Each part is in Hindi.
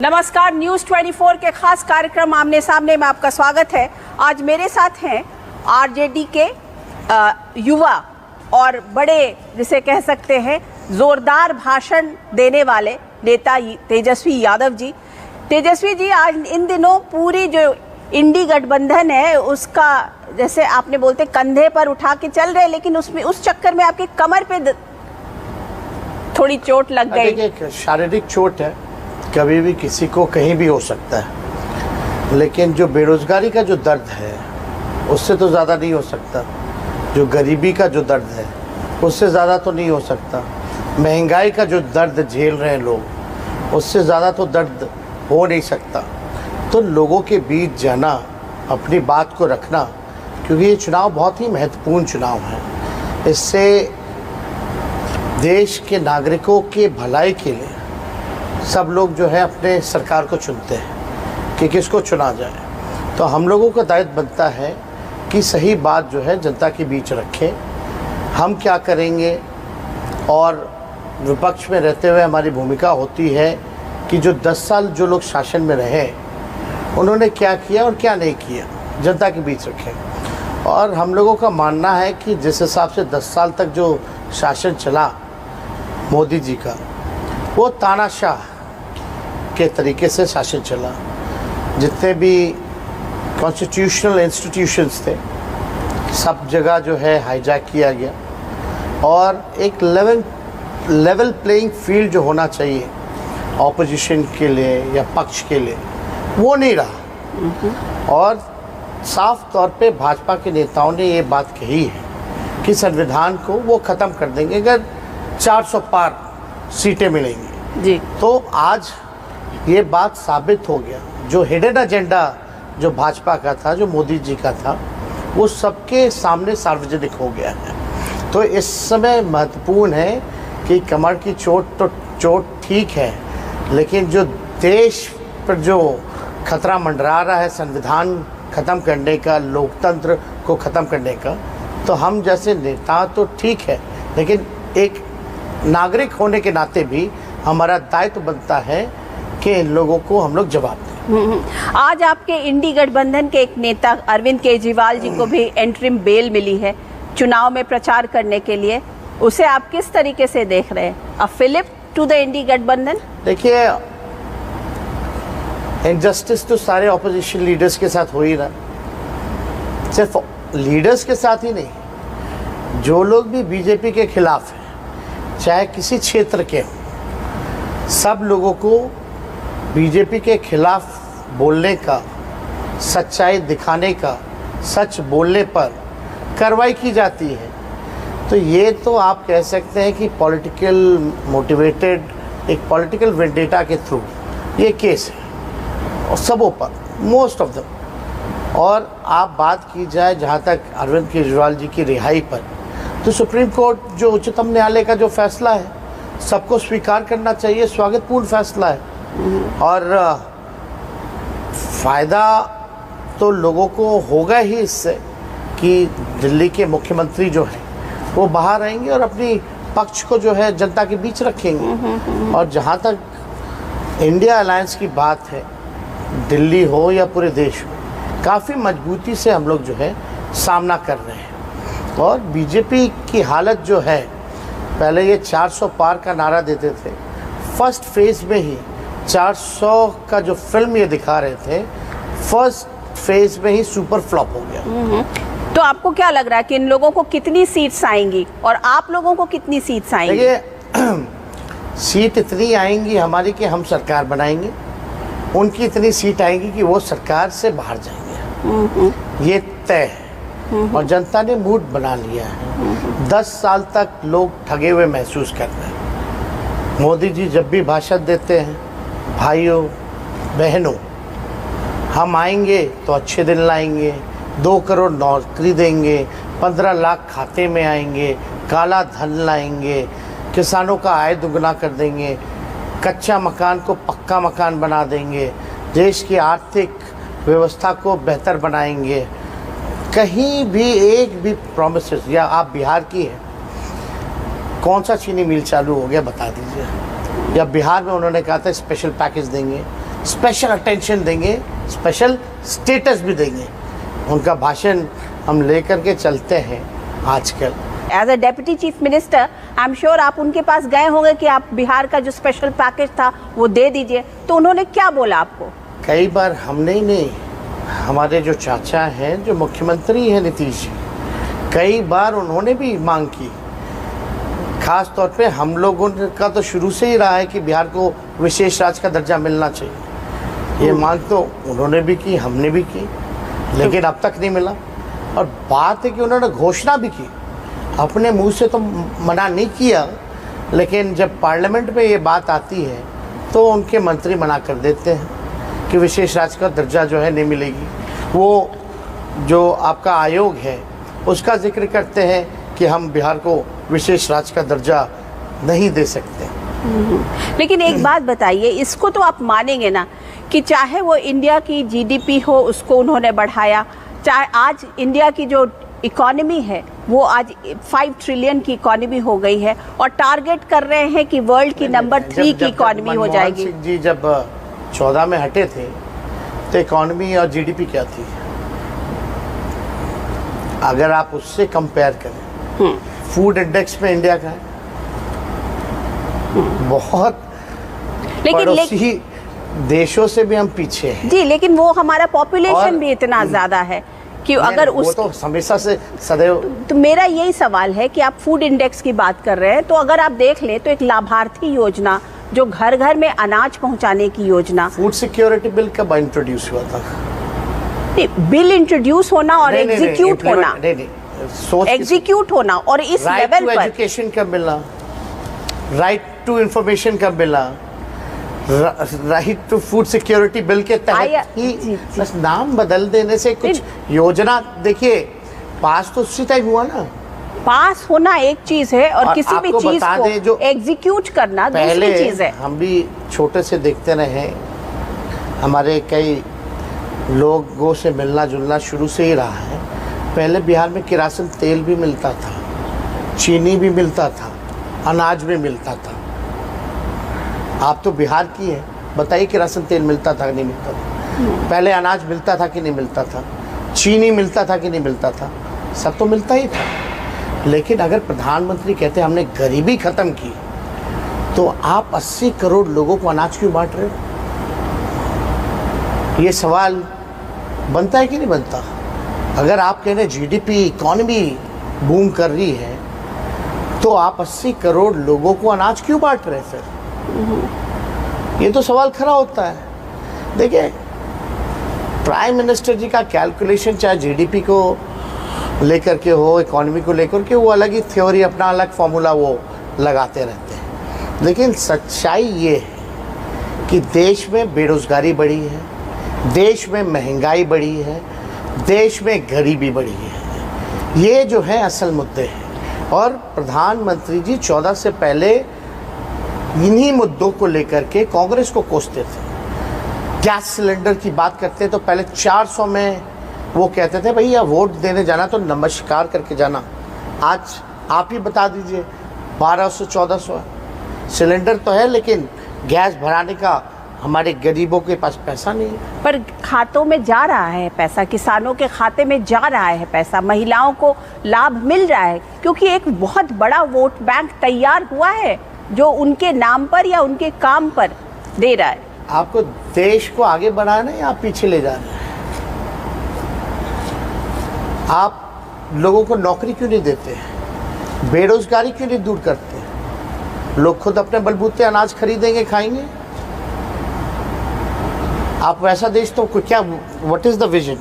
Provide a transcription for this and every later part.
नमस्कार, न्यूज़ 24 के खास कार्यक्रम आमने सामने में आपका स्वागत है। आज मेरे साथ हैं आरजेडी के युवा और बड़े, जिसे कह सकते हैं जोरदार भाषण देने वाले नेता तेजस्वी यादव जी। तेजस्वी जी आज इन दिनों पूरी जो इंडी गठबंधन है उसका, जैसे आपने बोलते कंधे पर उठा के चल रहे, लेकिन उसमें उस चक्कर में आपकी कमर पे थोड़ी चोट लग गई। देखिए, शारीरिक चोट है, कभी भी किसी को कहीं भी हो सकता है, लेकिन जो बेरोजगारी का जो दर्द है उससे तो ज़्यादा नहीं हो सकता। जो गरीबी का जो दर्द है उससे ज़्यादा तो नहीं हो सकता। महंगाई का जो दर्द झेल रहे हैं लोग, उससे ज़्यादा तो दर्द हो नहीं सकता। तो लोगों के बीच जाना, अपनी बात को रखना, क्योंकि ये चुनाव बहुत ही महत्वपूर्ण चुनाव है। इससे देश के नागरिकों के भलाई के लिए सब लोग जो है अपने सरकार को चुनते हैं कि किसको चुना जाए। तो हम लोगों का दायित्व बनता है कि सही बात जो है जनता के बीच रखें। हम क्या करेंगे, और विपक्ष में रहते हुए हमारी भूमिका होती है कि जो 10 साल जो लोग शासन में रहे उन्होंने क्या किया और क्या नहीं किया, जनता के बीच रखें। और हम लोगों का मानना है कि जिस हिसाब से 10 साल तक जो शासन चला मोदी जी का, वो तानाशाह के तरीके से शासन चला। जितने भी कॉन्स्टिट्यूशनल इंस्टीट्यूशंस थे सब जगह जो है हाईजैक किया गया, और एक लेवल प्लेइंग फील्ड जो होना चाहिए ऑपोजिशन के लिए या पक्ष के लिए, वो नहीं रहा। और साफ तौर पे भाजपा के नेताओं ने ये बात कही है कि संविधान को वो ख़त्म कर देंगे अगर 400 पार सीटें मिलेंगी जी। तो आज ये बात साबित हो गया, जो हिडन एजेंडा जो भाजपा का था, जो मोदी जी का था, वो सबके सामने सार्वजनिक हो गया है। तो इस समय महत्वपूर्ण है कि कमर की चोट ठीक है, लेकिन जो देश पर जो खतरा मंडरा रहा है संविधान ख़त्म करने का, लोकतंत्र को ख़त्म करने का, तो हम जैसे नेता तो ठीक है, लेकिन एक नागरिक होने के नाते भी हमारा दायित्व बनता है कि इन लोगों को हम लोग जवाब दें। आज आपके इंडी गठबंधन के एक नेता अरविंद केजरीवाल जी को भी एंट्रिम बेल मिली है चुनाव में प्रचार करने के लिए, उसे आप किस तरीके से देख रहे हैं? अ फिलिप टू द इंडी गठबंधन? देखिए, इनजस्टिस तो सारे ऑपोजिशन लीडर्स के साथ हो ही रहा, सिर्फ लीडर्स के साथ ही नहीं, जो लोग भी बीजेपी के खिलाफ हैं, चाहे किसी क्षेत्र के हों, सब लोगों को बीजेपी के खिलाफ बोलने का, सच्चाई दिखाने का, सच बोलने पर कार्रवाई की जाती है। तो ये तो आप कह सकते हैं कि पॉलिटिकल मोटिवेटेड, एक पॉलिटिकल वेंडेटा के थ्रू ये केस है, और सबों पर, मोस्ट ऑफ दम। और आप बात की जाए जहाँ तक अरविंद केजरीवाल जी की रिहाई पर, तो सुप्रीम कोर्ट जो उच्चतम न्यायालय का जो फैसला है सबको स्वीकार करना चाहिए, स्वागतपूर्ण फैसला है। और फ़ायदा तो लोगों को होगा ही इससे कि दिल्ली के मुख्यमंत्री जो हैं वो बाहर आएंगे और अपनी पक्ष को जो है जनता के बीच रखेंगे। और जहाँ तक इंडिया अलायंस की बात है, दिल्ली हो या पूरे देश में, काफ़ी मजबूती से हम लोग जो है सामना कर रहे हैं। और बीजेपी की हालत जो है, पहले ये 400 पार का नारा देते थे, फर्स्ट फेज़ में ही 400 का जो फिल्म ये दिखा रहे थे, फर्स्ट फेज़ में ही सुपर फ्लॉप हो गया। तो आपको क्या लग रहा है कि इन लोगों को कितनी सीट्स आएंगी और आप लोगों को कितनी सीट्स आएंगी? देखिए, सीट इतनी आएंगी हमारी कि हम सरकार बनाएंगे, उनकी इतनी सीट आएंगी कि वो सरकार से बाहर जाएंगे, ये तय है। और जनता ने मूड बना लिया है। 10 साल तक लोग ठगे हुए महसूस कर रहे हैं। मोदी जी जब भी भाषण देते हैं, भाइयों बहनों, हम आएंगे तो अच्छे दिन लाएंगे, 2 करोड़ नौकरी देंगे, 15 लाख खाते में आएंगे, काला धन लाएंगे, किसानों का आय दुगना कर देंगे, कच्चा मकान को पक्का मकान बना देंगे, देश की आर्थिक व्यवस्था को बेहतर बनाएंगे। कहीं भी एक भी प्रॉमिसेस, या आप बिहार की है, कौन सा चीनी मिल चालू हो गया बता दीजिए, या बिहार में उन्होंने कहा था स्पेशल पैकेज देंगे, स्पेशल अटेंशन देंगे, स्पेशल स्टेटस भी देंगे। उनका भाषण हम लेकर के चलते हैं आजकल। As a deputy chief minister I am sure आप उनके पास गए होंगे कि आप बिहार का जो स्पेशल पैकेज था वो दे दीजिए, तो उन्होंने क्या बोला आपको? कई बार हमने ही नहीं, हमारे जो चाचा हैं, जो मुख्यमंत्री हैं नीतीश जी, कई बार उन्होंने भी मांग की। खास तौर पे हम लोगों का तो शुरू से ही रहा है कि बिहार को विशेष राज्य का दर्जा मिलना चाहिए। ये मांग तो उन्होंने भी की, हमने भी की, लेकिन अब तक नहीं मिला। और बात है कि उन्होंने घोषणा भी की, अपने मुंह से तो मना नहीं किया, लेकिन जब पार्लियामेंट में ये बात आती है तो उनके मंत्री मना कर देते हैं कि विशेष राज्य का दर्जा जो है नहीं मिलेगी। वो जो आपका आयोग है उसका जिक्र करते हैं कि हम बिहार को विशेष राज्य का दर्जा नहीं दे सकते। लेकिन एक बात बताइए, इसको तो आप मानेंगे ना कि चाहे वो इंडिया की जीडीपी हो उसको उन्होंने बढ़ाया, चाहे आज इंडिया की जो इकोनॉमी है वो आज 5 ट्रिलियन की इकोनॉमी हो गई है और टारगेट कर रहे हैं कि वर्ल्ड की नंबर 3 की इकोनॉमी हो जाएगी। मनमोहन सिंह जी जब 14 में हटे थे तो इकोनॉमी और जीडीपी क्या थी? अगर आप उससे कंपेयर करें, फूड इंडेक्स में इंडिया का है बहुत, पड़ोसी देशों से भी हम पीछे हैं जी, लेकिन वो हमारा पॉपुलेशन भी इतना ज्यादा है कि अगर वो तो हमेशा से सदैव। तो मेरा यही सवाल है कि आप फूड इंडेक्स की बात कर रहे हैं, तो अगर आप देख लें तो एक लाभार्थी योजना जो घर घर में अनाज पहुंचाने की योजना, फूड सिक्योरिटी बिल कब इंट्रोड्यूस हुआ था? बिल इंट्रोड्यूस होना और एग्जीक्यूट होना, एग्जीक्यूट होना और इस लेवल पर एजुकेशन कब मिला, राइट टू इंफॉर्मेशन कब मिला, right to food security bill के तहत ही बस नाम बदल देने से कुछ योजना, देखिए पास तो उसी टाइम हुआ ना। पास होना एक चीज है और किसी भी चीज को एग्जीक्यूट करना दूसरी चीज है। हम भी छोटे से देखते रहे, हमारे कई लोगों से मिलना जुलना शुरू से ही रहा है। पहले बिहार में किरासन तेल भी मिलता था, चीनी भी मिलता था, अनाज भी मिलता था। आप तो बिहार की हैं, बताइए किरासन तेल मिलता था कि नहीं मिलता था? पहले अनाज मिलता था कि नहीं मिलता था? चीनी मिलता था कि नहीं मिलता था? सब तो मिलता ही था। लेकिन अगर प्रधानमंत्री कहते हैं हमने गरीबी खत्म की, तो आप 80 करोड़ लोगों को अनाज क्यों बांट रहे हो? ये सवाल बनता है कि नहीं बनता? अगर आप कह रहे जीडीपी इकोनॉमी बूम कर रही है, तो आप 80 करोड़ लोगों को अनाज क्यों बांट रहे हैं? फिर ये तो सवाल खड़ा होता है। देखिए, प्राइम मिनिस्टर जी का कैलकुलेशन चाहे जीडीपी को लेकर के हो, इकोनॉमी को लेकर के, वो अलग ही थ्योरी, अपना अलग फॉर्मूला वो लगाते रहते हैं। लेकिन सच्चाई ये है कि देश में बेरोजगारी बढ़ी है, देश में महंगाई बढ़ी है, देश में गरीबी बढ़ी है। ये जो है असल मुद्दे हैं। और प्रधानमंत्री जी 14 से पहले इन्हीं मुद्दों को लेकर के कांग्रेस को कोसते थे। गैस सिलेंडर की बात करते तो पहले 400 में वो कहते थे भैया वोट देने जाना तो नमस्कार करके जाना। आज आप ही बता दीजिए 1200-1400 सिलेंडर तो है, लेकिन गैस भराने का हमारे गरीबों के पास पैसा नहीं है। पर खातों में जा रहा है पैसा, किसानों के खाते में जा रहा है पैसा, महिलाओं को लाभ मिल रहा है, क्योंकि एक बहुत बड़ा वोट बैंक तैयार हुआ है जो उनके नाम पर या उनके काम पर दे रहा है। आपको देश को आगे बढ़ाना है या आप पीछे ले जा रहे हैं? आप लोगों को नौकरी क्यों नहीं देते? बेरोजगारी क्यों नहीं दूर करते? लोग खुद अपने बलबूते अनाज खरीदेंगे, खाएंगे। आप वैसा देश तो क्या, व्हाट इज द विजन?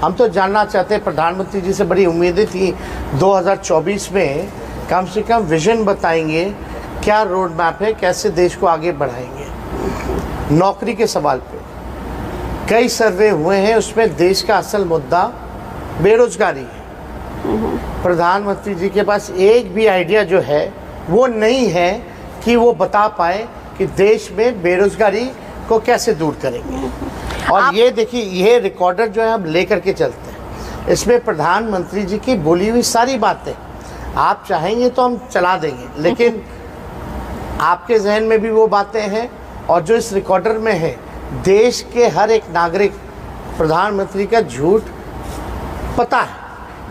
हम तो जानना चाहते हैं, प्रधानमंत्री जी से बड़ी उम्मीदें थी 2024 में कम से कम विजन बताएंगे, क्या रोड मैप है, कैसे देश को आगे बढ़ाएंगे। नौकरी के सवाल पे कई सर्वे हुए हैं, उसमें देश का असल मुद्दा बेरोजगारी है। प्रधानमंत्री जी के पास एक भी आइडिया जो है वो नहीं है कि वो बता पाए कि देश में बेरोजगारी को कैसे दूर करेंगे। और ये देखिए, ये रिकॉर्डर जो है हम लेकर के चलते हैं, इसमें प्रधानमंत्री जी की बोली हुई सारी बातें आप चाहेंगे तो हम चला देंगे, लेकिन आपके जहन में भी वो बातें हैं और जो इस रिकॉर्डर में है देश के हर एक नागरिक प्रधानमंत्री का झूठ पता है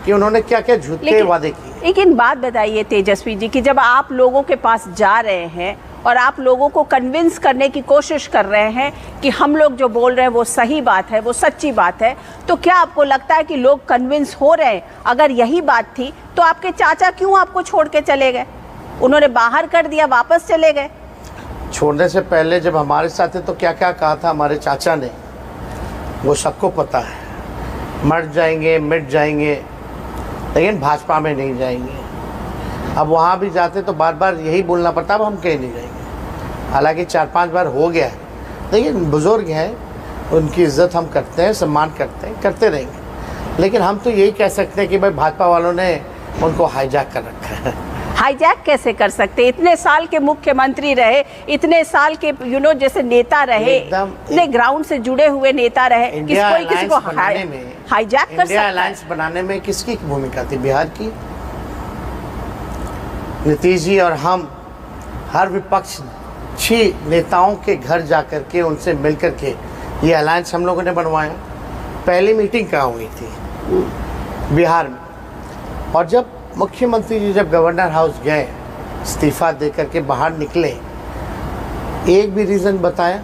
कि उन्होंने क्या क्या झूठे वादे किए। लेकिन बात बताइए तेजस्वी जी कि जब आप लोगों के पास जा रहे हैं और आप लोगों को कन्विंस करने की कोशिश कर रहे हैं कि हम लोग जो बोल रहे हैं वो सही बात है, वो सच्ची बात है, तो क्या आपको लगता है कि लोग कन्विंस हो रहे हैं? अगर यही बात थी तो आपके चाचा क्यों आपको छोड़ के चले गए? उन्होंने बाहर कर दिया, वापस चले गए। छोड़ने से पहले जब हमारे साथ थे तो क्या क्या कहा था हमारे चाचा ने, वो सबको पता है। मर जाएंगे, मिट जाएंगे, लेकिन भाजपा में नहीं जाएंगे। अब वहाँ भी जाते तो बार बार यही बोलना पड़ता, अब हम कहीं नहीं जाएंगे। हालांकि 4-5 बार हो गया है, लेकिन बुज़ुर्ग हैं, उनकी इज्जत हम करते हैं, सम्मान करते हैं, करते रहेंगे। लेकिन हम तो यही कह सकते हैं कि भाई भाजपा वालों ने उनको हाईजैक कर रखा है। हाईजैक कैसे कर सकते? इतने साल के मुख्यमंत्री रहे, इतने साल के जैसे नेता रहे, इतने ग्राउंड से जुड़े हुए नेता रहे, कोई किसी को हाईजैक कर सकता है? इंडिया अलायंस बनाने में किसकी भूमिका थी? बिहार की। नीतीश जी और हम हर विपक्षी नेताओं के घर जाकर के उनसे मिल कर के ये अलायंस हम लोगों ने बनवाया। पहली मीटिंग कहाँ हुई थी? बिहार में। और जब मुख्यमंत्री जी जब गवर्नर हाउस गए, इस्तीफा दे करके बाहर निकले, एक भी रीज़न बताया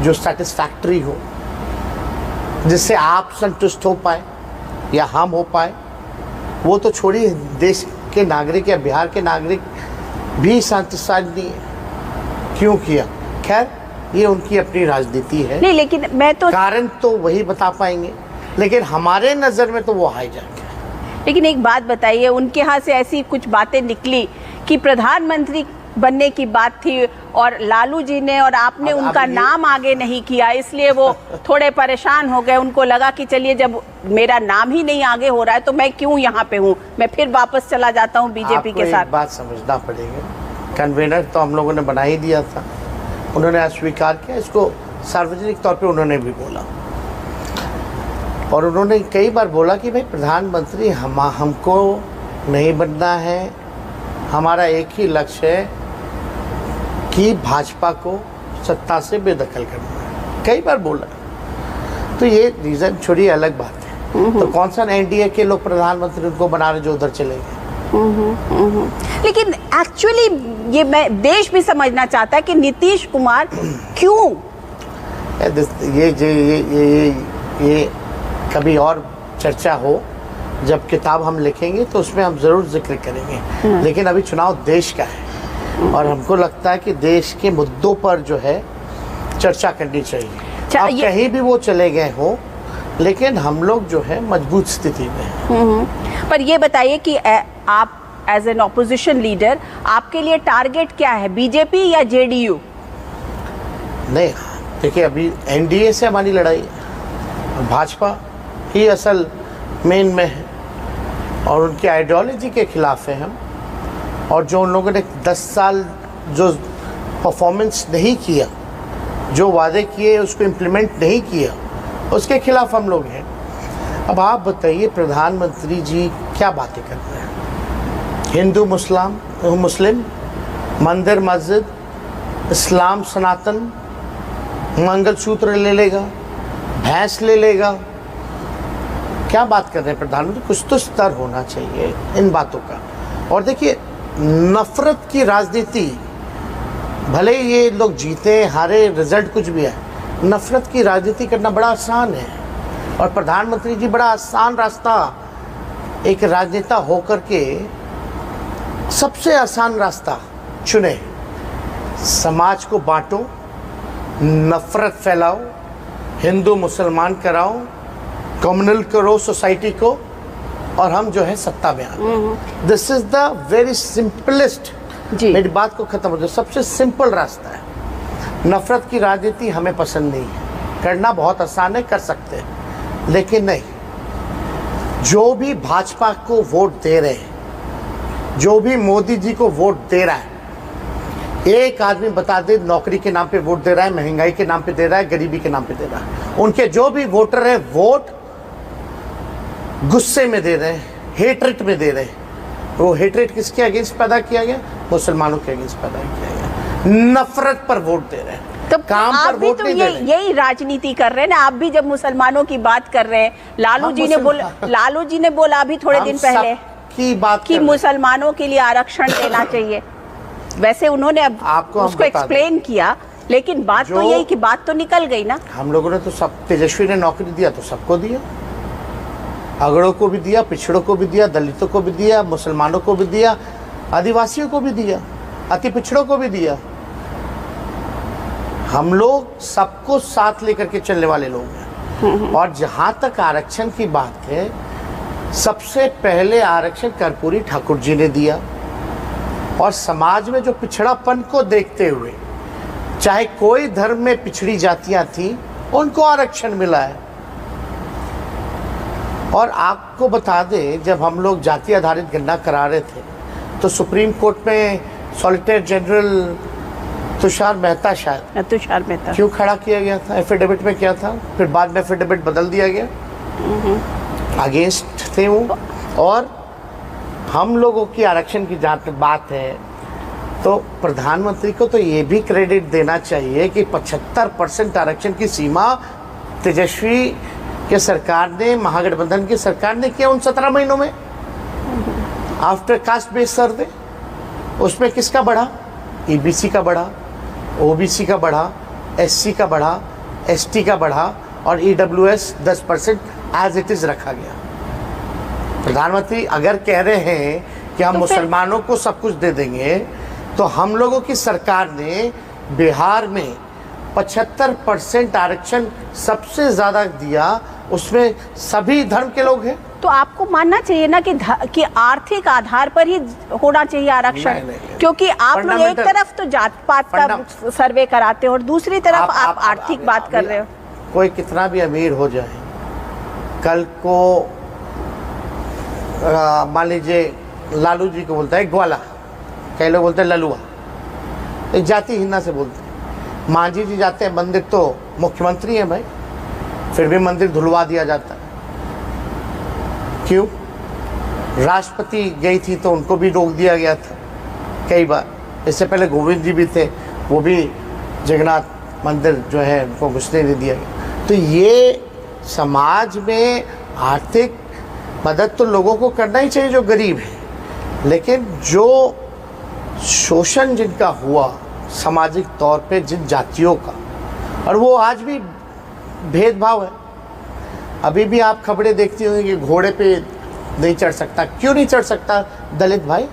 जो सेटिस्फैक्टरी हो, जिससे आप संतुष्ट हो पाए या हम हो पाए? वो तो छोड़िए, देश के नागरिक या बिहार के नागरिक भी संतुष्ट नहीं है। क्यों किया? खैर, ये उनकी अपनी राजनीति है। नहीं, लेकिन मैं तो कारण तो वही बता पाएंगे, लेकिन हमारे नज़र में तो वो हाईजैक है। लेकिन एक बात बताइए, उनके यहाँ से ऐसी कुछ बातें निकली कि प्रधानमंत्री बनने की बात थी और लालू जी ने और आपने उनका नाम आगे नहीं किया, इसलिए वो थोड़े परेशान हो गए। उनको लगा कि चलिए, जब मेरा नाम ही नहीं आगे हो रहा है तो मैं क्यों यहाँ पे हूँ, मैं फिर वापस चला जाता हूँ बीजेपी के साथ। एक बात समझना पड़ेगा, कन्वेनर तो हम लोगों ने बना ही दिया था, उन्होंने अस्वीकार किया, इसको सार्वजनिक तौर पे उन्होंने भी बोला। और उन्होंने कई बार बोला कि भाई प्रधानमंत्री हमको नहीं बनना है, हमारा एक ही लक्ष्य है कि भाजपा को सत्ता से बेदखल करना है। कई बार बोला। तो ये रीज़न छोड़िए, अलग बात है। तो कौन सा एनडीए के लोग प्रधानमंत्री उनको बना रहे जो उधर चले गए? लेकिन एक्चुअली ये मैं देश भी समझना चाहता है कि नीतीश कुमार क्यों? ये कभी और चर्चा हो, जब किताब हम लिखेंगे तो उसमें हम ज़रूर जिक्र करेंगे। लेकिन अभी चुनाव देश का है और हमको लगता है कि देश के मुद्दों पर जो है चर्चा करनी चाहिए। अब कहीं भी वो चले गए हो, लेकिन हम लोग जो है मजबूत स्थिति में हैं। पर ये बताइए कि आप एज एन ऑपोजिशन लीडर, आपके लिए टारगेट क्या है, बीजेपी या जेडीयू? नहीं, देखिए, अभी एनडीए से हमारी लड़ाई है, भाजपा ही असल मेन में है और उनकी आइडियोलॉजी के खिलाफ है हम। और जो उन लोगों ने 10 साल जो परफॉर्मेंस नहीं किया, जो वादे किए उसको इम्प्लीमेंट नहीं किया, उसके खिलाफ हम लोग हैं। अब आप बताइए, प्रधानमंत्री जी क्या बातें कर रहे हैं? हिंदू मुस्लिम, मंदिर मस्जिद, इस्लाम सनातन, मंगलसूत्र ले लेगा, भैंस ले लेगा, क्या बात कर रहे हैं प्रधानमंत्री? कुछ तो स्तर होना चाहिए इन बातों का। और देखिए, नफरत की राजनीति, भले ही ये लोग जीते हारे, रिजल्ट कुछ भी है, नफरत की राजनीति करना बड़ा आसान है। और प्रधानमंत्री जी बड़ा आसान रास्ता, एक राजनेता होकर के सबसे आसान रास्ता चुने। समाज को बांटो, नफरत फैलाओ, हिंदू मुसलमान कराओ, कम्युनल करो सोसाइटी को, और हम जो है सत्ता में आ गए। This is the very simplest, मेरी बात को खत्म हो जाए, सबसे सिंपल रास्ता है। नफरत की राजनीति हमें पसंद नहीं है, करना बहुत आसान है, कर सकते हैं, लेकिन नहीं। जो भी भाजपा को वोट दे रहे हैं, जो भी मोदी जी को वोट दे रहा है, एक आदमी बता दे नौकरी के नाम पे वोट दे रहा है, महंगाई के नाम पे दे रहा है, गरीबी के नाम पे दे रहा है। उनके जो भी वोटर हैं, वोट गुस्से में दे रहे हैं, हेटरेट में दे रहे हैं। वो हेटरेट किसके अगेंस्ट पैदा किया गया? मुसलमानों के अगेंस्ट पैदा किया गया। नफरत पर वोट दे रहे हैं। तो काम आप पर भी वोट तो नहीं दे रहे। यही राजनीति कर रहे हैं ना। आप भी जब मुसलमानों की बात कर रहे हैं, लालू जी ने बोला अभी थोड़े दिन पहले की बात कि मुसलमानों के लिए आरक्षण देना चाहिए। वैसे उन्होंने अब आपको हम उसको बता दें। एक्सप्लेन किया, लेकिन बात तो यही कि बात तो निकल गई ना। हम लोगों ने तो सब, तेजस्वी ने नौकरी दिया तो सबको दिया, अगड़ों को भी दिया, पिछड़ों को भी दिया, दलितों को भी दिया, मुसलमानों को भी दिया, आदिवासियों को भी दिया, अति पिछड़ों को भी दिया। हम लोग सबको साथ लेकर के चलने वाले लोग हैं। और जहां तक आरक्षण की बात है, सबसे पहले आरक्षण कर्पूरी ठाकुर जी ने दिया। और समाज में जो पिछड़ापन को देखते हुए, चाहे कोई धर्म में पिछड़ी जातियां थी, उनको आरक्षण मिला है। और आपको बता दें, जब हम लोग जाति आधारित गणना करा रहे थे तो सुप्रीम कोर्ट में सॉलिसिटर जनरल तुषार मेहता, शायद तुषार मेहता, क्यों खड़ा किया गया था? एफिडेविट में क्या था, फिर बाद में एफिडेविट बदल दिया गया, अगेंस्ट थे वो। और हम लोगों की आरक्षण की जहाँ तक बात है, तो प्रधानमंत्री को तो ये भी क्रेडिट देना चाहिए कि 75% आरक्षण की सीमा तेजस्वी के सरकार ने, महागठबंधन की सरकार ने किया उन 17 महीनों में, आफ्टर कास्ट बेस्ड सर्वे। उसमें किसका बढ़ा? ईबीसी का बढ़ा, ओबीसी का बढ़ा, एससी का बढ़ा, एसटी का बढ़ा, और ईडब्ल्यूएस 10% एज इट इज रखा गया। प्रधानमंत्री अगर कह रहे हैं कि हम मुसलमानों को सब कुछ दे देंगे, तो हम लोगों की सरकार ने बिहार में 75% आरक्षण सबसे ज़्यादा दिया, उसमें सभी धर्म के लोग हैं। तो आपको मानना चाहिए ना कि आर्थिक आधार पर ही होना चाहिए आरक्षण, क्योंकि आप लोग एक तरफ तो जात पात का सर्वे कराते हो और दूसरी तरफ आप आर्थिक बात कर रहे हो। कोई कितना भी अमीर हो जाए, कल को मान लीजिए लालू जी को बोलता है ग्वाला, कई लोग बोलते हैं ललुआ, एक जाति हिन्ना से बोलते हैं। मांझी जी जाते हैं मंदिर, तो मुख्यमंत्री हैं भाई, फिर भी मंदिर धुलवा दिया जाता है। क्यों? राष्ट्रपति गई थी तो उनको भी रोक दिया गया था कई बार। इससे पहले गोविंद जी भी थे, वो भी जगन्नाथ मंदिर जो है उनको घुसने नहीं दिया गया। तो ये समाज में आर्थिक मदद तो लोगों को करना ही चाहिए जो गरीब है, लेकिन जो शोषण जिनका हुआ सामाजिक तौर पे जिन जातियों का, और वो आज भी भेदभाव है। अभी भी आप खबरें देखती होंगी कि घोड़े पे नहीं चढ़ सकता। क्यों नहीं चढ़ सकता दलित भाई?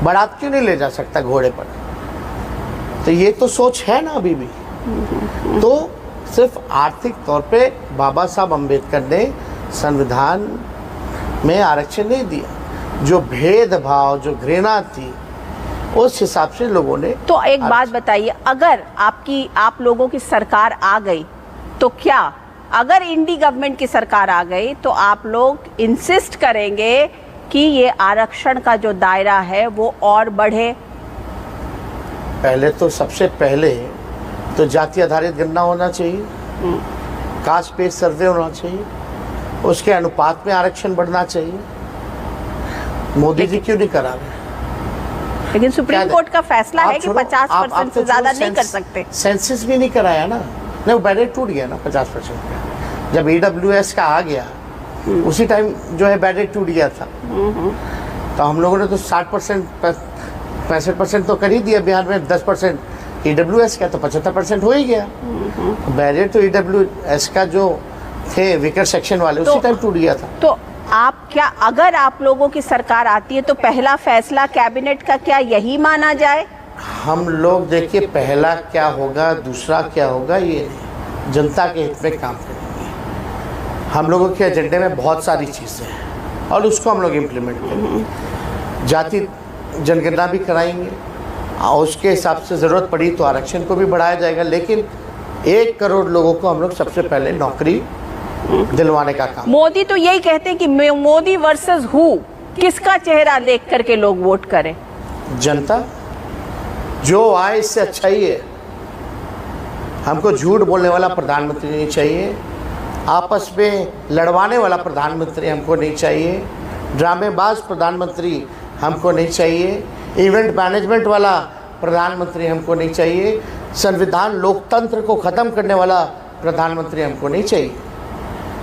बारात क्यों नहीं ले जा सकता घोड़े पर? तो ये तो सोच है ना अभी भी। तो सिर्फ आर्थिक तौर पे बाबा साहब अम्बेडकर ने संविधान में आरक्षण नहीं दिया, जो भेदभाव, जो घृणा थी, उस हिसाब से लोगों ने। तो एक बात बताइए, अगर आप लोगों की सरकार आ गई तो क्या, अगर इंडी गवर्नमेंट की सरकार आ गई तो आप लोग इंसिस्ट करेंगे कि ये आरक्षण का जो दायरा है वो और बढ़े? पहले तो सबसे पहले तो जाति आधारित गणना होना चाहिए, कास्ट बेस्ड सर्वे होना चाहिए, उसके अनुपात में आरक्षण बढ़ना चाहिए। मोदी जी क्यों नहीं करा रहे? लेकिन सुप्रीम कोर्ट का फैसला है कि 50% से ज्यादा नहीं कर सकते। सेंसस भी नहीं कराया ना, नहीं, वो बैरियर टूट गया ना 50% का। जब ईडब्ल्यूएस का आ गया उसी टाइम जो है बैरियर टूट गया था। तो हम लोगों ने तो 60%, 65% तो कर ही दिया। बिहार में 10% ईडब्ल्यूएस का, तो 75% हो ही गया। बैरियर तो ईडब्ल्यूएस का जो थे वीकर सेक्शन वाले, उसी टाइम टूट गया था। तो आप क्या, अगर आप लोगों की सरकार आती है तो पहला फैसला कैबिनेट का क्या यही माना जाए? हम लोग देखिए पहला क्या होगा, दूसरा क्या होगा, ये जनता के हित में काम करेंगे। हम लोगों के एजेंडे में बहुत सारी चीज़ें हैं और उसको हम लोग इम्प्लीमेंट करेंगे। जाति जनगणना भी कराएंगे और उसके हिसाब से ज़रूरत पड़ी तो आरक्षण को भी बढ़ाया जाएगा। लेकिन 1 करोड़ लोगों को हम लोग सबसे पहले नौकरी दिलवाने का काम। मोदी तो यही कहते हैं कि मोदी वर्सेस हु, किसका चेहरा देख करके लोग वोट करें? जनता जो आए इससे अच्छा ही है। हमको झूठ बोलने वाला प्रधानमंत्री नहीं चाहिए, आपस में लड़वाने वाला प्रधानमंत्री हमको नहीं चाहिए, ड्रामेबाज प्रधानमंत्री हमको नहीं चाहिए, इवेंट मैनेजमेंट वाला प्रधानमंत्री हमको नहीं चाहिए। संविधान लोकतंत्र को ख़त्म करने वाला प्रधानमंत्री हमको नहीं चाहिए।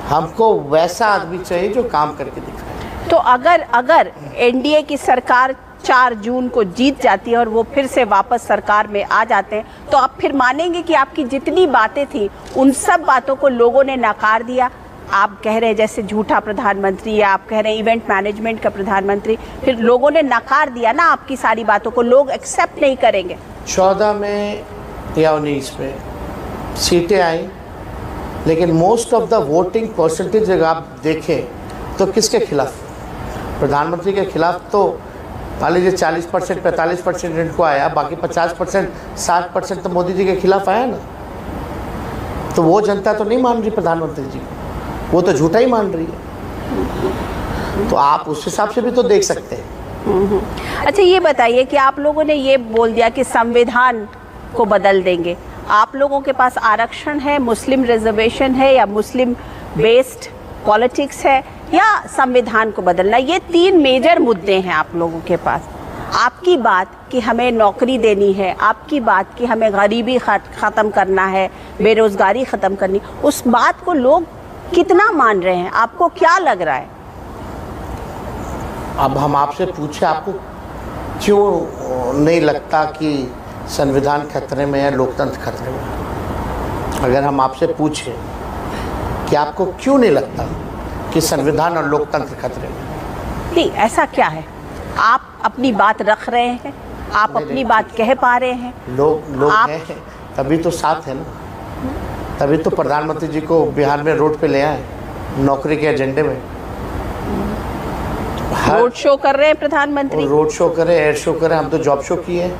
हमको वैसा आदमी चाहिए जो काम करके दिखाए। तो अगर एनडीए की सरकार 4 जून को जीत जाती है और वो फिर से वापस सरकार में आ जाते हैं, तो आप फिर मानेंगे कि आपकी जितनी बातें थी उन सब बातों को लोगों ने नकार दिया? आप कह रहे हैं जैसे झूठा प्रधानमंत्री, या आप कह रहे हैं इवेंट मैनेजमेंट का प्रधानमंत्री, फिर लोगों ने नकार दिया ना आपकी सारी बातों को, लोग एक्सेप्ट नहीं करेंगे। 14 में या 19 में सीटें आई, लेकिन most of the voting percentage अगर आप देखें तो किसके खिलाफ? प्रधानमंत्री के खिलाफ। तो मान लीजिए 40% 45% इनको आया, बाकी 50% 60% तो मोदी जी के खिलाफ आया ना। तो वो जनता तो नहीं मान रही प्रधानमंत्री जी को, वो तो झूठा ही मान रही है। तो आप उस हिसाब से भी तो देख सकते हैं। अच्छा, ये बताइए कि आप लोगों ने ये बोल दिया कि संविधान को बदल देंगे। आप लोगों के पास आरक्षण है, मुस्लिम रिजर्वेशन है, या मुस्लिम बेस्ड पॉलिटिक्स है, या संविधान को बदलना? ये 3 मेजर मुद्दे हैं आप लोगों के पास। आपकी बात कि हमें नौकरी देनी है, आपकी बात कि हमें गरीबी ख़त्म करना है, बेरोज़गारी ख़त्म करनी, उस बात को लोग कितना मान रहे हैं? आपको क्या लग रहा है? अब हम आपसे पूछे, आपको क्यों नहीं लगता कि संविधान खतरे में है, लोकतंत्र खतरे में है? अगर हम आपसे पूछें कि आपको क्यों नहीं लगता कि संविधान और लोकतंत्र खतरे में? नहीं, ऐसा क्या है? आप अपनी बात रख रहे हैं, आप अपनी बात कह पा रहे हैं। लोग हैं तभी तो साथ है ना, तभी तो प्रधानमंत्री जी को बिहार में रोड पे ले आए नौकरी के एजेंडे में। रोड शो कर रहे हैं प्रधानमंत्री, रोड शो करें, एयर शो करें, हम तो जॉब शो किए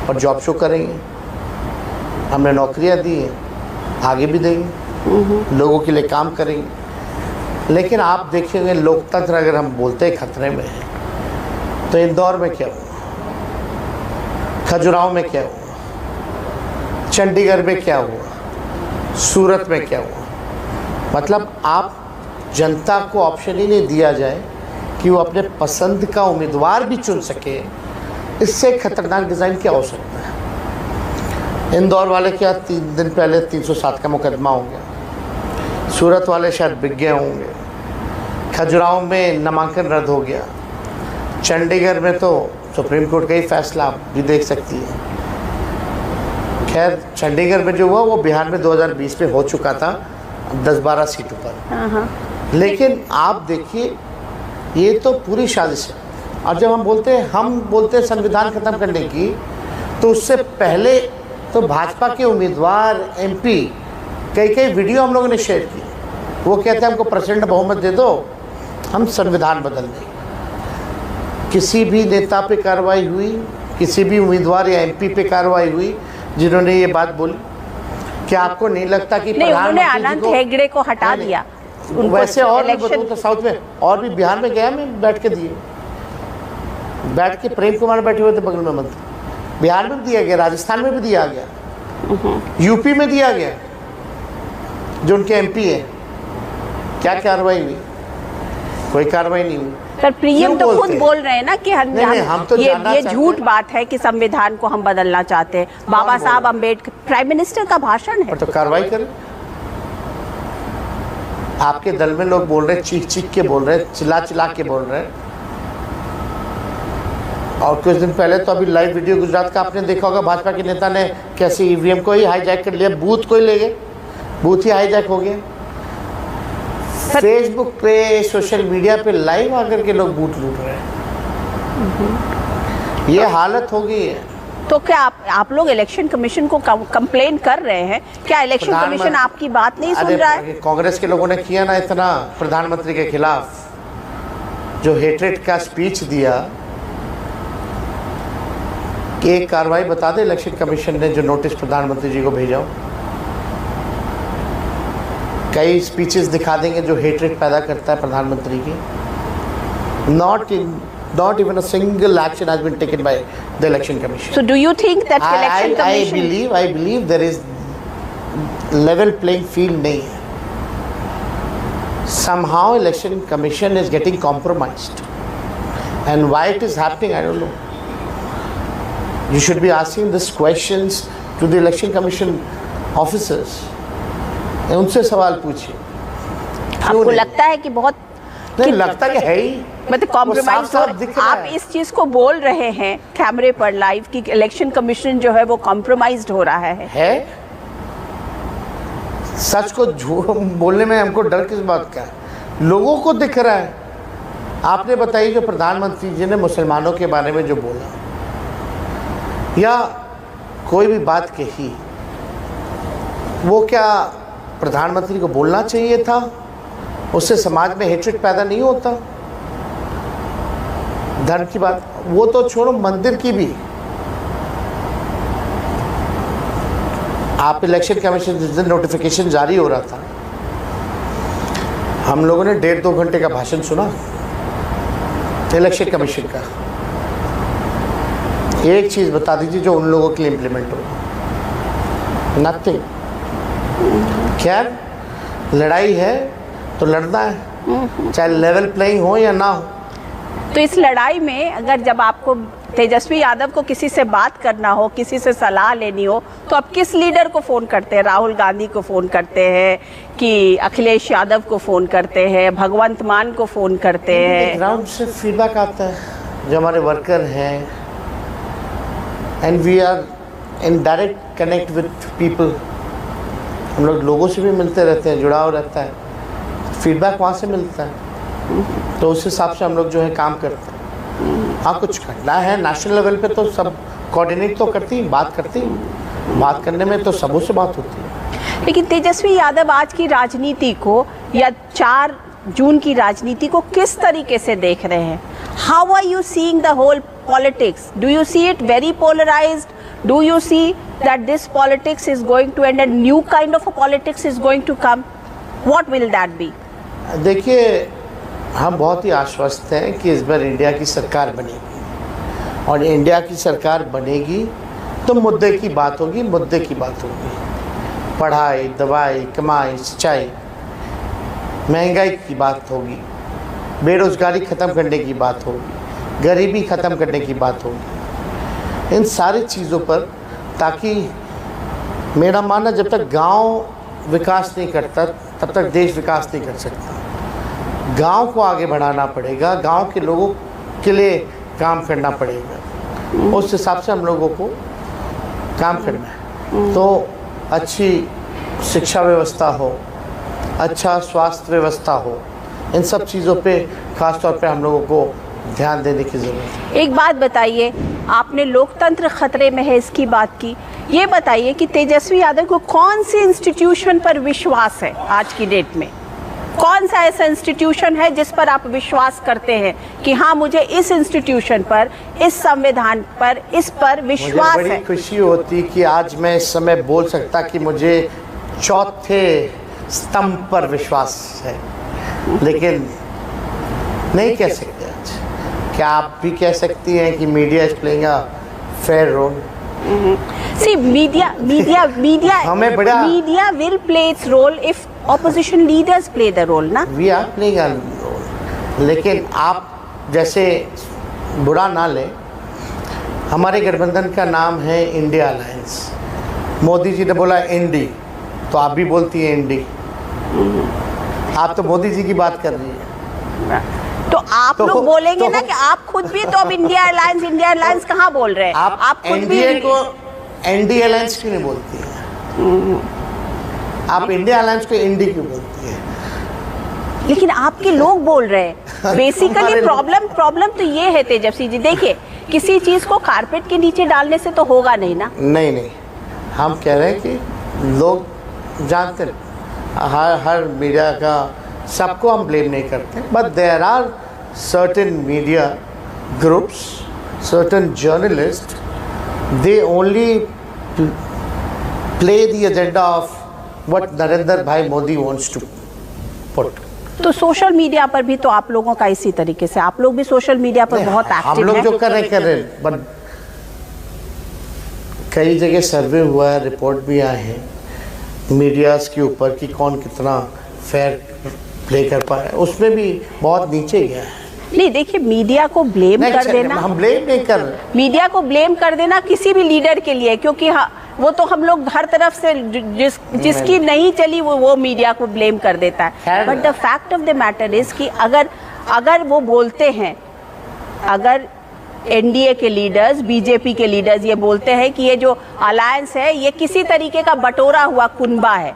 और जॉब शो करेंगे। हमने नौकरियां दी हैं, आगे भी देंगे, लोगों के लिए काम करेंगे। लेकिन आप देखेंगे लोकतंत्र अगर हम बोलते हैं खतरे में है, तो इंदौर में क्या हुआ, खजुराहो में क्या हुआ, चंडीगढ़ में क्या हुआ, सूरत में क्या हुआ? मतलब आप जनता को ऑप्शन ही नहीं दिया जाए कि वो अपने पसंद का उम्मीदवार भी चुन सके। इससे खतरनाक डिज़ाइन क्या हो सकता है? इंदौर वाले क्या 3 दिन पहले 307 का मुकदमा हो गया, सूरत वाले शायद बिक गए होंगे, खजुराहो में नामांकन रद्द हो गया, चंडीगढ़ में तो सुप्रीम कोर्ट का ही फैसला आप भी देख सकती है। खैर, चंडीगढ़ में जो हुआ वो बिहार में 2020 में हो चुका था 10-12 सीटों पर। लेकिन आप देखिए, ये तो पूरी साजिश है। और जब हम बोलते हैं संविधान खत्म करने की, तो उससे पहले तो भाजपा के उम्मीदवार MP कई वीडियो हम लोगों ने शेयर की। वो कहते हैं हमको प्रचंड बहुमत दे दो, हम संविधान बदल देंगे। किसी भी नेता पे कार्रवाई हुई, किसी भी उम्मीदवार या MP पे कार्रवाई हुई जिन्होंने ये बात बोली? क्या आपको नहीं लगता कि उन्होंने अनंत हेगड़े को हटा दिया? वैसे और भी बताऊं तो साउथ में और भी, बिहार में गया मैं, बैठ के दिए, बैठ के प्रेम कुमार बैठे हुए थे बगल में मंत्री, बिहार में भी दिया गया, राजस्थान में भी दिया गया, यूपी में दिया गया, जो उनके MP है। क्या कार्रवाई हुई? कोई कार्रवाई नहीं हुई। पर पीएम तो खुद बोल रहे हैं ना कि हम तो ये झूठ बात है कि संविधान को हम बदलना चाहते हैं। बाबा साहब अम्बेडकर, प्राइम मिनिस्टर का भाषण है। तो कार्रवाई करें। आपके दल में लोग बोल रहे हैं, चीख के बोल रहे हैं, चिल्ला के बोल रहे हैं। और कुछ दिन पहले तो अभी लाइव वीडियो गुजरात का आपने देखा होगा, भाजपा के नेता ने कैसे EVM को ही हाईजैक कर लिया, बूथ को ही ले गए, बूथ ही हाईजैक हो गया। फेसबुक पे, सोशल मीडिया पे लाइव आकर के लोग बूथ लूट रहे हैं। ये हालत हो गई है। तो क्या आप लोग इलेक्शन कमीशन को कंप्लेन कर रहे हैं? क्या इलेक्शन कमीशन आपकी बात नहीं सुन रहा है? कांग्रेस के लोगों ने किया ना इतना प्रधानमंत्री के खिलाफ, जो हेट्रेड का स्पीच दिया, कि एक कार्रवाई बता दे इलेक्शन कमीशन ने जो नोटिस प्रधानमंत्री जी को भेजा। कई स्पीचेस दिखा देंगे जो हेट्रेड पैदा करता है प्रधानमंत्री की। Not even a single action has been taken by the election commission. So do you think that election commission? I believe there is level playing field नहीं है। Somehow election commission is getting compromised, and why it is happening I don't know. You should be asking these questions to the election commission officers, उनसे सवाल पूछिए। आपको लगता है कि बहुत नहीं लगता कि है ही, मतलब कॉम्प्रोमाइज साफ दिख रहा आप है। इस चीज को बोल रहे हैं कैमरे पर लाइव कि इलेक्शन कमीशन जो है वो कॉम्प्रोमाइज्ड हो रहा है? सच को झूठ बोलने में हमको डर किस बात का है? लोगों को दिख रहा है। आपने बताइए जो प्रधानमंत्री जी ने मुसलमानों के बारे में जो बोला या कोई भी बात कही, वो क्या प्रधानमंत्री को बोलना चाहिए था? उससे समाज में हेट्रेड पैदा नहीं होता? धर्म की बात वो तो छोड़ो, मंदिर की भी। आप इलेक्शन कमीशन जिस दिन नोटिफिकेशन जारी हो रहा था, हम लोगों ने 1.5-2 घंटे का भाषण सुना इलेक्शन कमीशन का। एक चीज बता दीजिए जो उन लोगों के लिए इम्प्लीमेंट हो। नथिंग। खैर, लड़ाई है तो लड़ना है, चाहे लेवल प्लेइंग हो या ना हो। तो इस लड़ाई में अगर जब आपको तेजस्वी यादव को किसी से बात करना हो, किसी से सलाह लेनी हो, तो आप किस लीडर को फ़ोन करते हैं? राहुल गांधी को फ़ोन करते हैं कि अखिलेश यादव को फ़ोन करते हैं, भगवंत मान को फ़ोन करते हैं? ग्राउंड से फीडबैक आता है जो हमारे वर्कर हैं, and we are in direct connect with people. हम लोग लोगों से भी मिलते रहते हैं, जुड़ाव रहता है, फीडबैक वहाँ से मिलता है, तो उस हिसाब से हम लोग जो है काम करते हैं। हाँ, कुछ करना है नेशनल लेवल पे तो सब कोऑर्डिनेट तो करती, बात करती, बात करने में तो सबों से बात होती है। लेकिन तेजस्वी यादव आज की राजनीति को या 4 जून की राजनीति को किस तरीके से देख रहे हैं? How are you seeing the whole politics? Do you see it very polarised? Do you see that this politics is going to end a new kind of a politics is going to come? What will that be? देखिए, हम बहुत ही आश्वस्त हैं कि इस बार इंडिया की सरकार बनेगी, और इंडिया की सरकार बनेगी तो मुद्दे की बात होगी, मुद्दे की बात होगी। पढ़ाई, दवाई, कमाई, सिंचाई, महंगाई की बात होगी, बेरोजगारी ख़त्म करने की बात होगी, गरीबी ख़त्म करने की बात होगी, इन सारी चीज़ों पर, ताकि मेरा मानना जब तक गांव विकास नहीं करता तब तक देश विकास नहीं कर सकता। गांव को आगे बढ़ाना पड़ेगा, गांव के लोगों के लिए काम करना पड़ेगा, उस हिसाब से हम लोगों को काम करना है। तो अच्छी शिक्षा व्यवस्था हो, अच्छा स्वास्थ्य व्यवस्था हो, इन सब चीज़ों पे खास तौर पे हम लोगों को ध्यान देने की ज़रूरत है। एक बात बताइए, आपने लोकतंत्र खतरे में है इसकी बात की, ये बताइए कि तेजस्वी यादव को कौन सी इंस्टीट्यूशन पर विश्वास है आज की डेट में? कौन सा ऐसा इंस्टीट्यूशन है जिस पर आप विश्वास करते हैं कि हाँ, मुझे इस इंस्टीट्यूशन पर, इस संविधान पर, इस पर विश्वास है? मुझे बड़ी खुशी होती कि आज मैं इस समय बोल सकता कि मुझे चौथे स्तंभ पर विश्वास है, लेकिन नहीं कह सकते आज। क्या आप भी कह सकती हैं कि media is playing a fair role? See, media हमें बड़ा media will play its role if opposition leaders play the role, ना? We are playing a role, लेकिन आप जैसे बुरा ना लें, हमारे गठबंधन का नाम है इंडिया अलायंस। मोदी जी ने बोला इंडी, तो आप भी बोलती हैं इंडी। आप तो मोदी जी की बात कर रही हैं, तो आप लोग बोलेंगे ना कि आप खुद भी तो अब इंडिया अलायंस कहाँ बोल रहे हैं? आप खुद भी एनडीए को एनडी अलायंस क्यों नहीं बोलती हैं? आप इंडिया अलायंस को इंडी क्यों बोलती हैं? लेकिन आपके लोग बोल रहे हैं। बेसिकली प्रॉब्लम तो ये है तेजस्वी जी, देखिए, किसी चीज को कारपेट के नीचे डालने से तो होगा नहीं ना। नहीं, हम कह रहे हैं कि लोग जानते हैं, हर मीडिया का सबको हम ब्लेम नहीं करते, but there are certain media groups, certain journalist, they only play the agenda of what Narendra bhai Modi wants to put. तो सोशल मीडिया पर भी तो आप लोगों का इसी तरीके से, आप लोग भी सोशल मीडिया पर बहुत एक्टिव हैं। हम लोग जो कर रहे हैं, बट कई जगह सर्वे हुआ है, रिपोर्ट भी आए हैं मीडियाज़ के ऊपर कि कौन कितना फेयर प्ले कर पाए, उसमें भी बहुत नीचे गया है। नहीं, देखिए, मीडिया को ब्लेम कर देना, हम ब्लेम नहीं कर रहे, मीडिया को ब्लेम कर देना किसी भी लीडर के लिए, क्योंकि वो तो हम लोग हर तरफ से जिसकी नहीं चली वो मीडिया को ब्लेम कर देता है। But the fact of the matter is कि अगर वो बोलते हैं, अगर एनडीए के लीडर्स, बीजेपी के लीडर्स ये बोलते हैं कि ये जो अलायंस है ये किसी तरीके का बटोरा हुआ कुनबा है,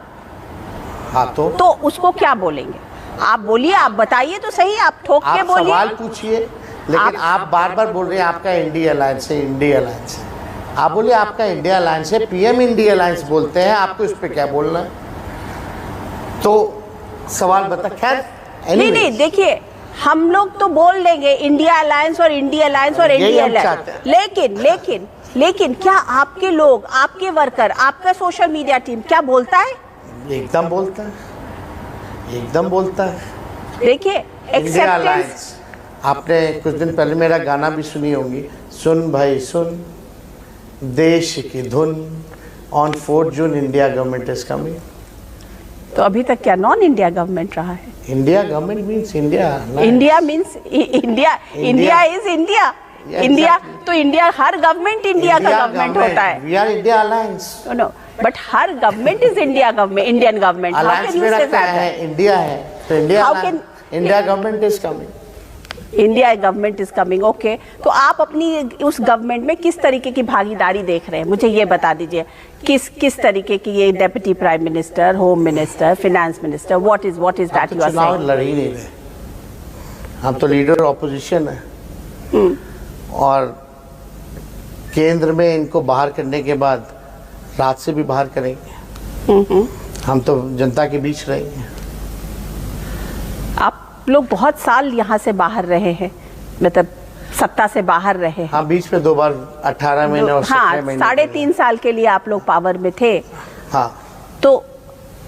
हाँ तो उसको क्या बोलेंगे? आप बोलिए, आप बताइए तो सही, आप ठोक के बोलिए। सवाल पूछिए, लेकिन आप बार बार बोल रहे हैं आपका इंडिया अलायंस है, इंडिया अलायंस है। आप बोलिए आपका इंडिया अलायंस है, पीएम इंडिया अलायंस बोलते हैं, आपको इस पे क्या बोलना है? तो सवाल बता। खैर नहीं, देखिए हम लोग तो बोल लेंगे इंडिया अलायंस और इंडिया अलायंस और इंडिया अलायंस, लेकिन क्या आपके लोग, आपके वर्कर, आपका सोशल मीडिया टीम क्या बोलता है? एकदम बोलता है, एकदम बोलता है। देखिए इंडिया अलायंस, आपने कुछ दिन पहले मेरा गाना भी सुनी होगी, सुन भाई सुन देश की धुन, on 4 June India government is coming. तो अभी तक क्या नॉन इंडिया गवर्नमेंट रहा है? India government means India, India means India is India. India तो इंडिया, हर गवर्नमेंट इंडिया का गवर्नमेंट होता है। We are India alliance. No, but हर government is India government, Indian government. Alliance में रखता है इंडिया है, तो India government is coming. India government is coming, okay. तो आप अपनी उस गवर्नमेंट में किस तरीके की भागीदारी देख रहे हैं, मुझे ये बता दीजिए। किस तरीके की, ये deputy prime minister, home minister, finance minister, what is that you are saying? चुनाव लड़ ही नहीं रहे, हम तो लीडर ऑपोजिशन है। और केंद्र में इनको बाहर करने के बाद रात से भी बाहर करेंगे। हम तो जनता के बीच रहेंगे। आप लोग बहुत साल यहाँ से बाहर रहे हैं, मतलब सत्ता से बाहर रहे हैं। हाँ, बीच में 2 बार 18 महीने और 17 महीने। 3.5 साल के लिए आप लोग पावर में थे। हाँ, तो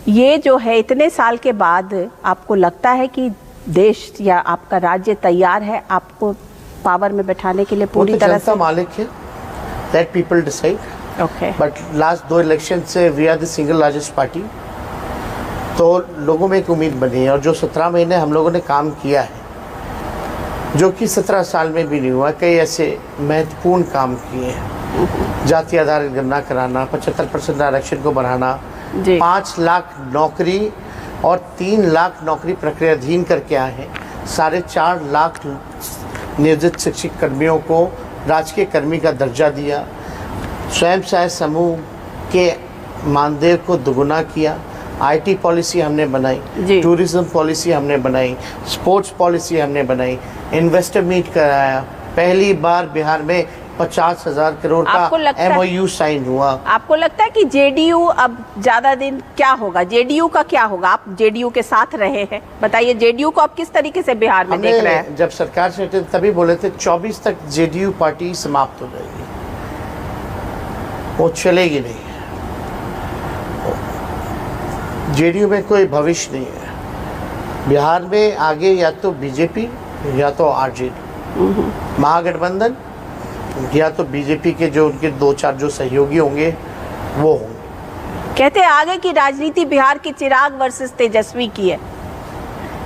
ये जो है इतने साल के बाद आपको लगता है कि देश या आपका राज्य तैयार है आपको पावर में बैठाने के लिए पूरी तरह से? मालिक है, let people decide. Okay, but last 2 election से we are the single largest party, तो लोगों में एक उम्मीद बनी है। और जो 17 महीने हम लोगों ने काम किया है, जो कि 17 साल में भी नहीं हुआ, कई ऐसे महत्वपूर्ण काम किए हैं। जाति आधारित गणना कराना, 75% आरक्षण को बढ़ाना, 5 लाख नौकरी और 3 लाख नौकरी प्रक्रियाधीन करके आए हैं। 4.5 लाख नियोजित शिक्षक कर्मियों को राजकीय कर्मी का दर्जा दिया। स्वयं सहायता समूह के मानदेय को दोगुना किया। आईटी पॉलिसी हमने बनाई, टूरिज्म पॉलिसी हमने बनाई, स्पोर्ट्स पॉलिसी हमने बनाई, इन्वेस्टर मीट कराया। पहली बार बिहार में 50,000 करोड़ का MOU साइन हुआ। आपको लगता है कि जेडीयू अब ज्यादा दिन क्या होगा? जेडीयू का क्या होगा? आप जेडीयू के साथ रहे हैं, बताइए जेडीयू को आप किस तरीके से बिहार में देख रहे हैं? जब सरकार से तभी बोले थे 24 तक जेडीयू पार्टी समाप्त हो जाएगी, वो चलेगी नहीं। जेडीयू में कोई भविष्य नहीं है। बिहार में आगे या तो बीजेपी या तो आरजेडी, महागठबंधन, या तो बीजेपी के जो उनके 2-4 जो सहयोगी होंगे वो होंगे। कहते हैं आगे की राजनीति बिहार की चिराग वर्सेस तेजस्वी की है,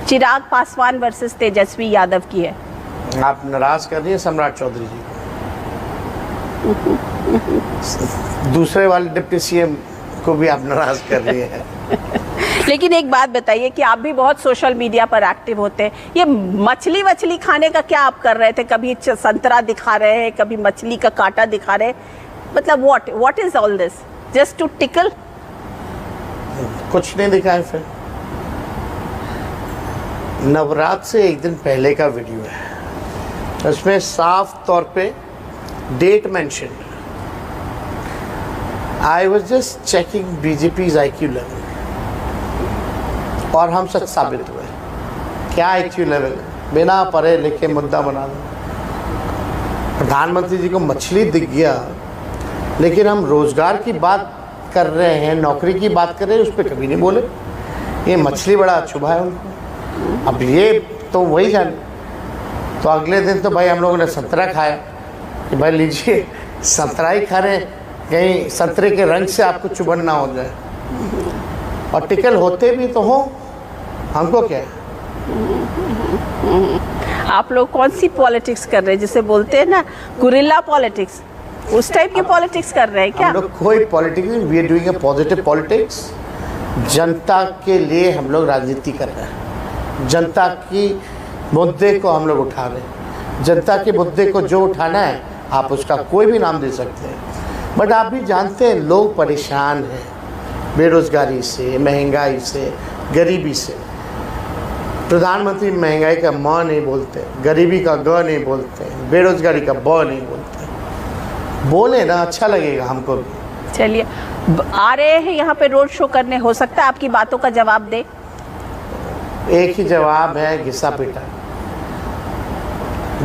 चिराग पासवान वर्सेस तेजस्वी यादव की है। आप नाराज कर रही हैं सम्राट चौधरी जी को, दूसरे वाले डिप्टी सीएम को भी आप नाराज कर रही हैं। लेकिन एक बात बताइए कि आप भी बहुत सोशल मीडिया पर एक्टिव होते हैं, ये मछली खाने का क्या आप कर रहे थे? कभी संतरा दिखा रहे हैं, कभी मछली का कांटा दिखा रहे हैं, मतलब what is all this? Just to tickle? कुछ नहीं दिखाए। फिर नवरात्र से एक दिन पहले का वीडियो है, उसमें साफ तौर पे date mention. I was just checking BJP's IQ level, और हम सच साबित हुए। क्या IQ लेवल? बिना पढ़े लिखे मुद्दा बना दो। प्रधानमंत्री जी को मछली दिख गया, लेकिन हम रोजगार की बात कर रहे हैं, नौकरी की बात कर रहे हैं, उस पर कभी नहीं बोले। ये मछली बड़ा चुभा है उनको। अब ये तो वही जाने। तो अगले दिन तो भाई हम लोगों ने संतरा खाया कि भाई लीजिए संतरा ही खा रहे हैं, कहीं संतरे के रंग से आपको चुभन ना हो जाए। और टिकल होते भी तो हो, हमको क्या है? आप लोग कौन सी पॉलिटिक्स कर रहे हैं, जिसे बोलते हैं ना गुरिल्ला पॉलिटिक्स? उस टाइप की पॉलिटिक्स कर रहे हैं क्या? हम लोग कोई पॉलिटिक्स नहीं, we are doing a positive politics. जनता के लिए हम लोग राजनीति कर रहे हैं, जनता की मुद्दे को हम लोग उठा रहे हैं। जनता के मुद्दे को जो उठाना है आप उसका कोई भी नाम दे सकते हैं, बट आप भी जानते हैं लोग परेशान हैं बेरोज़गारी से, महंगाई से, गरीबी से। प्रधानमंत्री महंगाई का म नहीं बोलते, गरीबी का ग नहीं बोलते, बेरोज़गारी का ब नहीं बोलते। बोले ना, अच्छा लगेगा हमको भी। चलिए, आ रहे हैं यहाँ पे रोड शो करने, हो सकता है आपकी बातों का जवाब दे। एक ही जवाब है, घिसा पीटा।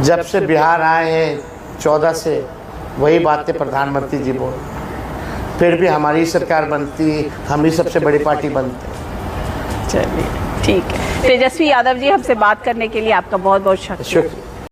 जब से बिहार आए हैं 14 से वही बातें प्रधानमंत्री जी बोल, फिर भी हमारी सरकार बनती, हम ही सबसे बड़ी पार्टी बनते। चलिए ठीक है। तेजस्वी यादव जी, हमसे बात करने के लिए आपका बहुत बहुत शुक्रिया। शुक्रिया।